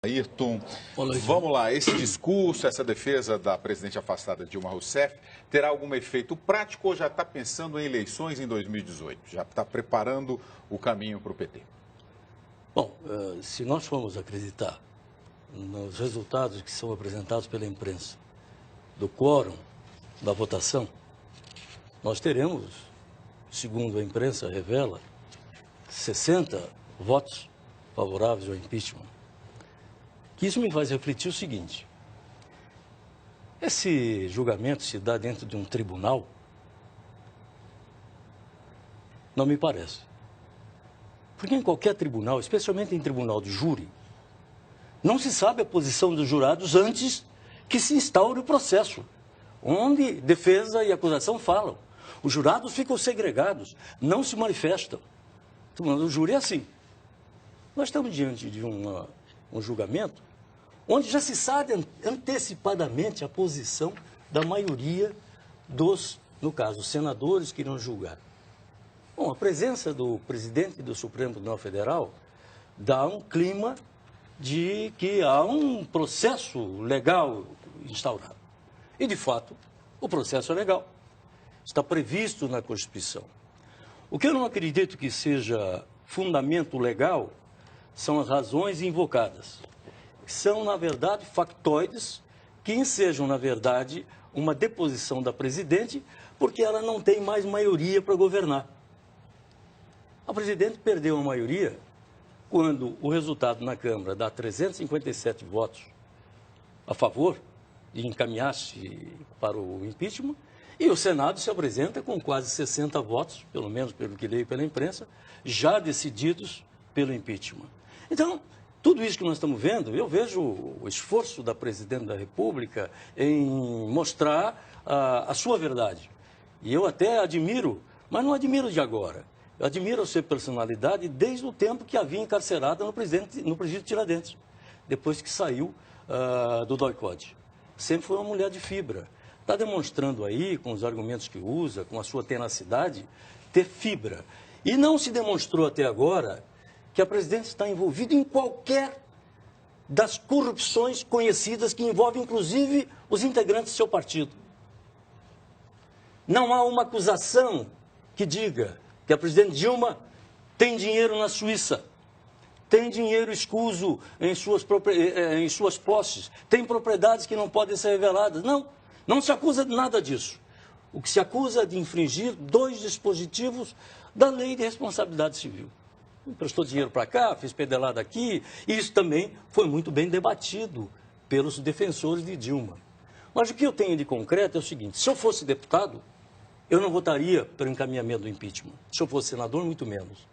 Ayrton, vamos lá, esse discurso, essa defesa da presidente afastada Dilma Rousseff, terá algum efeito prático ou já está pensando em eleições em 2018? Já está preparando o caminho para o PT? Bom, se nós formos acreditar nos resultados que são apresentados pela imprensa, do quórum, da votação, nós teremos, segundo a imprensa revela, 60 votos favoráveis ao impeachment. Que isso me faz refletir o seguinte: esse julgamento se dá dentro de um tribunal? Não me parece. Porque em qualquer tribunal, especialmente em tribunal de júri, não se sabe a posição dos jurados antes que se instaure o processo, onde defesa e acusação falam. Os jurados ficam segregados, não se manifestam. O tribunal do júri é assim. Nós estamos diante de um julgamento onde já se sabe antecipadamente a posição da maioria dos, no caso, senadores que irão julgar. Bom, a presença do presidente do Supremo Tribunal Federal dá um clima de que há um processo legal instaurado. E, de fato, o processo é legal. Está previsto na Constituição. O que eu não acredito que seja fundamento legal são as razões invocadas. São, na verdade, factoides que ensejam, na verdade, uma deposição da presidente porque ela não tem mais maioria para governar. A presidente perdeu a maioria quando o resultado na Câmara dá 357 votos a favor de encaminhar-se para o impeachment e o Senado se apresenta com quase 60 votos, pelo menos pelo que leio pela imprensa, já decididos pelo impeachment. Então, tudo isso que nós estamos vendo, eu vejo o esforço da presidente da República em mostrar a sua verdade. E eu até admiro, mas não admiro de agora. Eu admiro a sua personalidade desde o tempo que a havia encarcerada no presídio Tiradentes, depois que saiu do doicode. Sempre foi uma mulher de fibra. Está demonstrando aí, com os argumentos que usa, com a sua tenacidade, ter fibra. E não se demonstrou até agora que a presidente está envolvida em qualquer das corrupções conhecidas que envolvem, inclusive, os integrantes do seu partido. Não há uma acusação que diga que a presidente Dilma tem dinheiro na Suíça, tem dinheiro escuso em suas posses, tem propriedades que não podem ser reveladas. Não se acusa de nada disso. O que se acusa é de infringir 2 dispositivos da Lei de Responsabilidade Civil. Emprestou dinheiro para cá, fez pedelada aqui, e isso também foi muito bem debatido pelos defensores de Dilma. Mas o que eu tenho de concreto é o seguinte: se eu fosse deputado, eu não votaria pelo encaminhamento do impeachment. Se eu fosse senador, muito menos.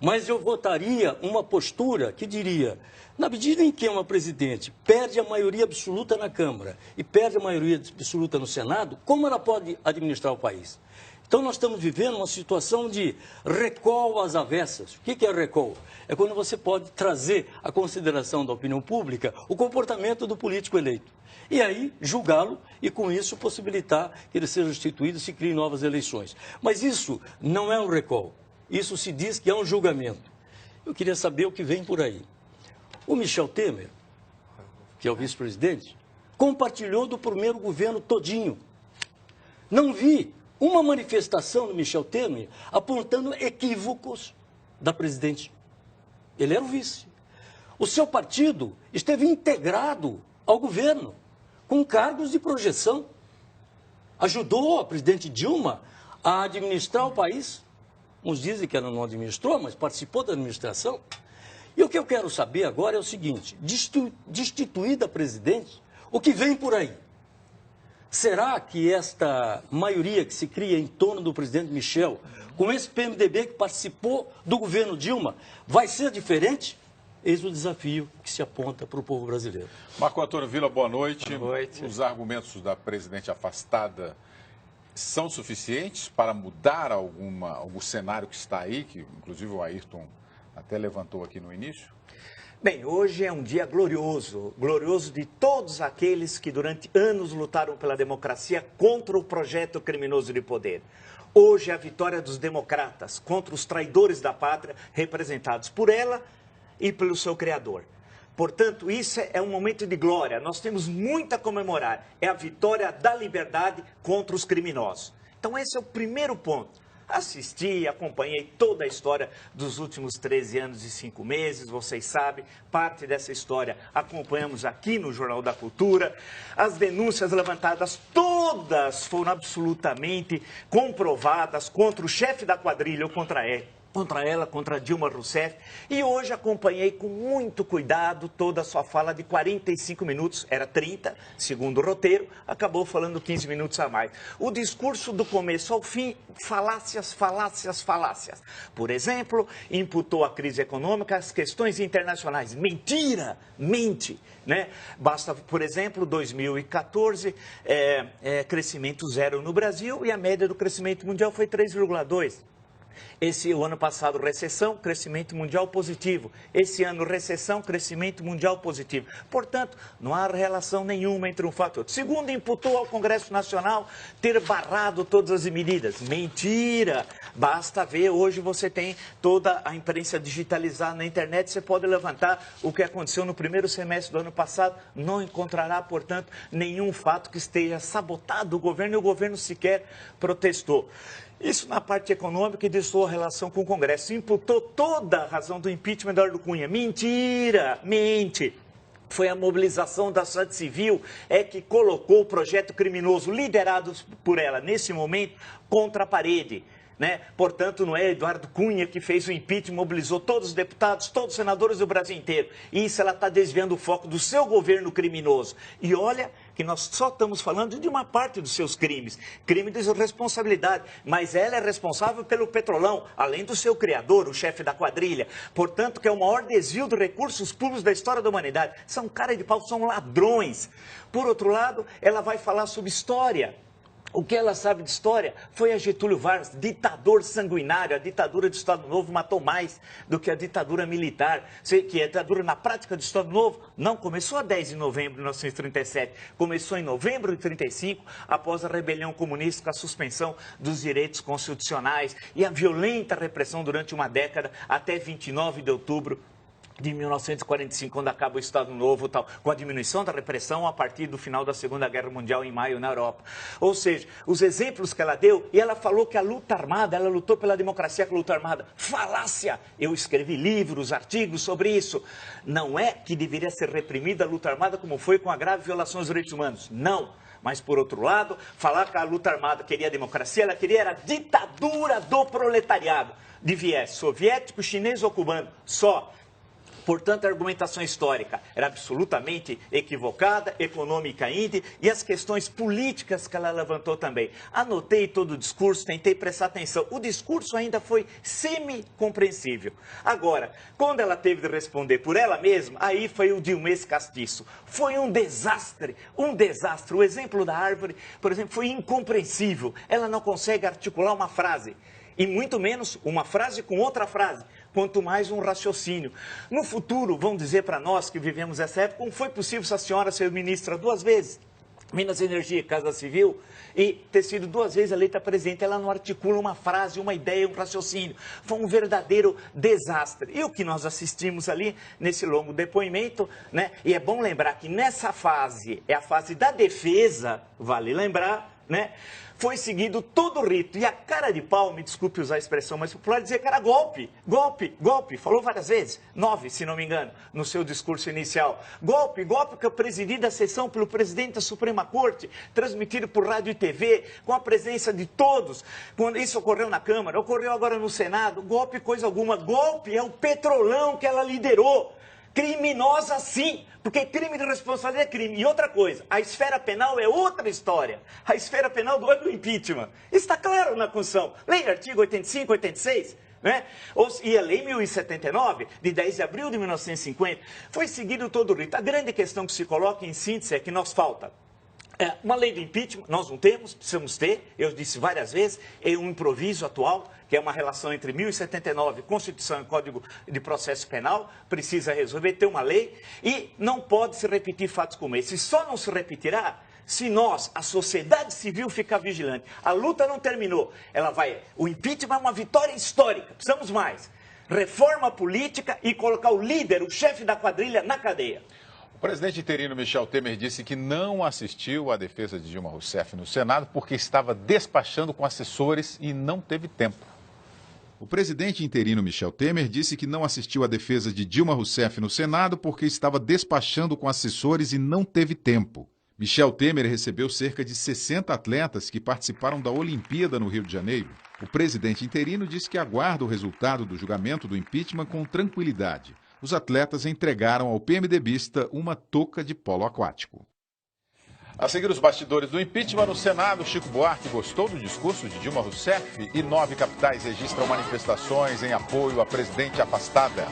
Mas eu votaria uma postura que diria, na medida em que uma presidente perde a maioria absoluta na Câmara e perde a maioria absoluta no Senado, como ela pode administrar o país? Então, nós estamos vivendo uma situação de recall às avessas. O que é recall? É quando você pode trazer à consideração da opinião pública o comportamento do político eleito. E aí, julgá-lo e, com isso, possibilitar que ele seja instituído e se criem novas eleições. Mas isso não é um recall. Isso se diz que é um julgamento. Eu queria saber o que vem por aí. O Michel Temer, que é o vice-presidente, compartilhou do primeiro governo todinho. Não vi uma manifestação do Michel Temer apontando equívocos da presidente. Ele era o vice. O seu partido esteve integrado ao governo, com cargos de projeção. Ajudou a presidente Dilma a administrar o país. Uns dizem que ela não administrou, mas participou da administração. E o que eu quero saber agora é o seguinte: destituída a presidente, o que vem por aí? Será que esta maioria que se cria em torno do presidente Michel, com esse PMDB que participou do governo Dilma, vai ser diferente? Eis o desafio que se aponta para o povo brasileiro. Marco Antônio Villa, boa noite. Boa noite. Os argumentos da presidente afastada são suficientes para mudar algum cenário que está aí, que inclusive o Ayrton até levantou aqui no início? Bem, hoje é um dia glorioso, glorioso de todos aqueles que durante anos lutaram pela democracia contra o projeto criminoso de poder. Hoje é a vitória dos democratas contra os traidores da pátria, representados por ela e pelo seu criador. Portanto, isso é um momento de glória. Nós temos muito a comemorar. É a vitória da liberdade contra os criminosos. Então, esse é o primeiro ponto. Assisti, acompanhei toda a história dos últimos 13 anos e 5 meses, vocês sabem, parte dessa história acompanhamos aqui no Jornal da Cultura. As denúncias levantadas, todas foram absolutamente comprovadas contra o chefe da quadrilha ou contra ela, contra Dilma Rousseff. E hoje acompanhei com muito cuidado toda a sua fala de 45 minutos, era 30, segundo o roteiro, acabou falando 15 minutos a mais. O discurso do começo ao fim, falácias, falácias, falácias. Por exemplo, imputou a crise econômica às questões internacionais. Mentira, mente, né? Basta, por exemplo, 2014, crescimento zero no Brasil e a média do crescimento mundial foi 3,2%. O ano passado, recessão, crescimento mundial positivo. Esse ano, recessão, crescimento mundial positivo. Portanto, não há relação nenhuma entre um fato e outro. Segundo, imputou ao Congresso Nacional ter barrado todas as medidas. Mentira! Basta ver, hoje você tem toda a imprensa digitalizada na internet, você pode levantar o que aconteceu no primeiro semestre do ano passado, não encontrará, portanto, nenhum fato que esteja sabotado o governo e o governo sequer protestou. Isso na parte econômica e de sua relação com o Congresso. Imputou toda a razão do impeachment da Eduardo Cunha. Mentira! Mente! Foi a mobilização da sociedade civil que colocou o projeto criminoso liderado por ela, nesse momento, contra a parede. Né? Portanto, não é Eduardo Cunha que fez o impeachment, mobilizou todos os deputados, todos os senadores do Brasil inteiro. E isso ela está desviando o foco do seu governo criminoso. E olha que nós só estamos falando de uma parte dos seus crimes, crime de responsabilidade, mas ela é responsável pelo Petrolão, além do seu criador, o chefe da quadrilha. Portanto, que é o maior desvio de recursos públicos da história da humanidade. São cara de pau, são ladrões. Por outro lado, ela vai falar sobre história. O que ela sabe de história foi a Getúlio Vargas, ditador sanguinário. A ditadura do Estado Novo matou mais do que a ditadura militar. Que a ditadura na prática do Estado Novo não começou a 10 de novembro de 1937, começou em novembro de 1935, após a rebelião comunista com a suspensão dos direitos constitucionais e a violenta repressão durante uma década até 29 de outubro de 1945, quando acaba o Estado Novo, tal, com a diminuição da repressão a partir do final da Segunda Guerra Mundial, em maio, na Europa. Ou seja, os exemplos que ela deu, e ela falou que a luta armada, ela lutou pela democracia com a luta armada. Falácia! Eu escrevi livros, artigos sobre isso. Não é que deveria ser reprimida a luta armada como foi com a grave violação dos direitos humanos. Não. Mas, por outro lado, falar que a luta armada queria a democracia, ela queria a ditadura do proletariado, de viés soviético, chinês ou cubano, só. Portanto, a argumentação histórica era absolutamente equivocada, econômica ainda, e as questões políticas que ela levantou também. Anotei todo o discurso, tentei prestar atenção. O discurso ainda foi semi-compreensível. Agora, quando ela teve de responder por ela mesma, aí foi o Dilmês castiço. Foi um desastre, um desastre. O exemplo da árvore, por exemplo, foi incompreensível. Ela não consegue articular uma frase. E muito menos uma frase com outra frase, quanto mais um raciocínio. No futuro, vão dizer para nós que vivemos essa época, como foi possível essa senhora ser ministra 2 vezes? Minas e Energia e Casa Civil, e ter sido 2 vezes eleita presidente, ela não articula uma frase, uma ideia, um raciocínio. Foi um verdadeiro desastre. E o que nós assistimos ali, nesse longo depoimento, né? E é bom lembrar que nessa fase, é a fase da defesa, vale lembrar, né? Foi seguido todo o rito. E a cara de pau, me desculpe usar a expressão mais popular, dizer que era golpe, golpe, golpe. Falou várias vezes, 9, se não me engano, no seu discurso inicial. Golpe, golpe que eu presidi da sessão pelo presidente da Suprema Corte, transmitido por rádio e TV, com a presença de todos. Quando isso ocorreu na Câmara, ocorreu agora no Senado. Golpe, coisa alguma. Golpe é o Petrolão que ela liderou. Criminosa sim, porque crime de responsabilidade é crime. E outra coisa, a esfera penal é outra história. A esfera penal do impeachment. Está claro na Constituição. Lei artigo 85, 86, né? E a Lei 1079, de 10 de abril de 1950, foi seguido todo o rito. A grande questão que se coloca em síntese é que nos falta uma lei do impeachment, nós não temos, precisamos ter, eu disse várias vezes, é um improviso atual, que é uma relação entre 1079, Constituição e Código de Processo Penal, precisa resolver, ter uma lei, e não pode se repetir fatos como esse. Só não se repetirá se nós, a sociedade civil, ficar vigilante. A luta não terminou, o impeachment é uma vitória histórica, precisamos mais. reforma política e colocar o líder, o chefe da quadrilha, na cadeia. O presidente interino Michel Temer disse que não assistiu à defesa de Dilma Rousseff no Senado porque estava despachando com assessores e não teve tempo. O presidente interino Michel Temer disse que não assistiu à defesa de Dilma Rousseff no Senado porque estava despachando com assessores e não teve tempo. Michel Temer recebeu cerca de 60 atletas que participaram da Olimpíada no Rio de Janeiro. O presidente interino disse que aguarda o resultado do julgamento do impeachment com tranquilidade. Os atletas entregaram ao PMDBista uma touca de polo aquático. A seguir os bastidores do impeachment no Senado, Chico Buarque gostou do discurso de Dilma Rousseff e 9 capitais registram manifestações em apoio à presidente afastada.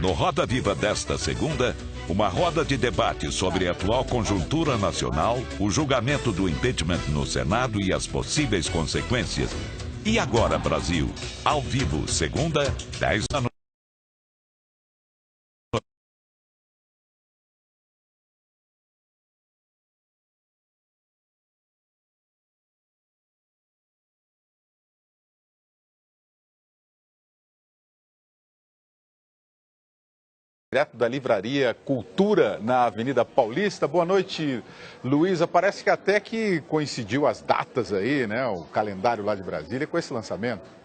No Roda Viva desta segunda, uma roda de debate sobre a atual conjuntura nacional, o julgamento do impeachment no Senado e as possíveis consequências. E Agora Brasil, ao vivo, segunda, 10 da noite. Direto da livraria Cultura, na Avenida Paulista. Boa noite, Luísa. Parece que até que coincidiu as datas aí, né? O calendário lá de Brasília com esse lançamento.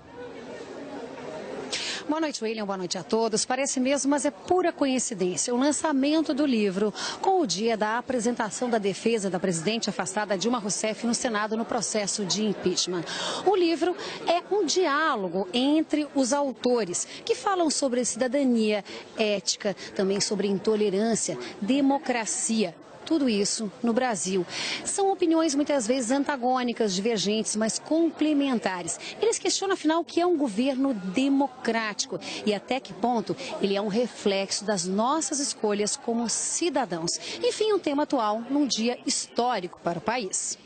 Boa noite, William. Boa noite a todos. Parece mesmo, mas é pura coincidência. O lançamento do livro com o dia da apresentação da defesa da presidente afastada Dilma Rousseff no Senado no processo de impeachment. O livro é um diálogo entre os autores que falam sobre cidadania, ética, também sobre intolerância, democracia. Tudo isso no Brasil. São opiniões muitas vezes antagônicas, divergentes, mas complementares. Eles questionam, afinal, o que é um governo democrático e até que ponto ele é um reflexo das nossas escolhas como cidadãos. Enfim, um tema atual num dia histórico para o país.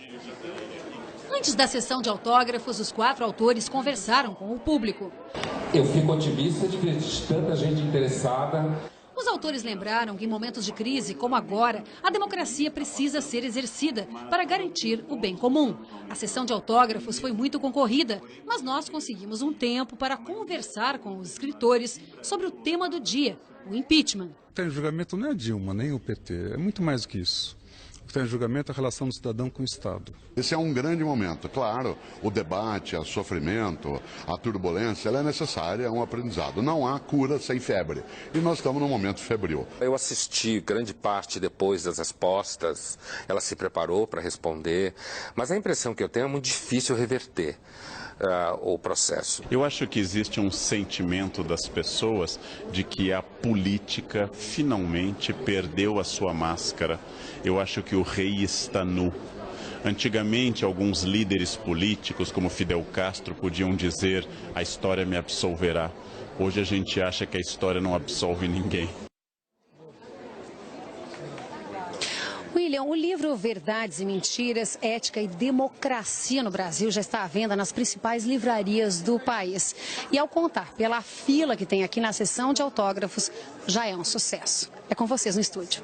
Antes da sessão de autógrafos, os 4 autores conversaram com o público. Eu fico otimista de ver tanta gente interessada. Os autores lembraram que em momentos de crise, como agora, a democracia precisa ser exercida para garantir o bem comum. A sessão de autógrafos foi muito concorrida, mas nós conseguimos um tempo para conversar com os escritores sobre o tema do dia, o impeachment. O que está em julgamento não é a Dilma, nem o PT, é muito mais do que isso. O que está em julgamento é a relação do cidadão com o Estado. Esse é um grande momento. Claro, o debate, o sofrimento, a turbulência, ela é necessária, é um aprendizado. Não há cura sem febre. E nós estamos num momento febril. Eu assisti grande parte depois das respostas, ela se preparou para responder, mas a impressão que eu tenho é muito difícil reverter o processo. Eu acho que existe um sentimento das pessoas de que a política finalmente perdeu a sua máscara. Eu acho que o rei está nu. Antigamente, alguns líderes políticos, como Fidel Castro, podiam dizer: a história me absolverá. Hoje a gente acha que a história não absolve ninguém. William, o livro Verdades e Mentiras, Ética e Democracia no Brasil já está à venda nas principais livrarias do país. E ao contar pela fila que tem aqui na sessão de autógrafos, já é um sucesso. É com vocês no estúdio.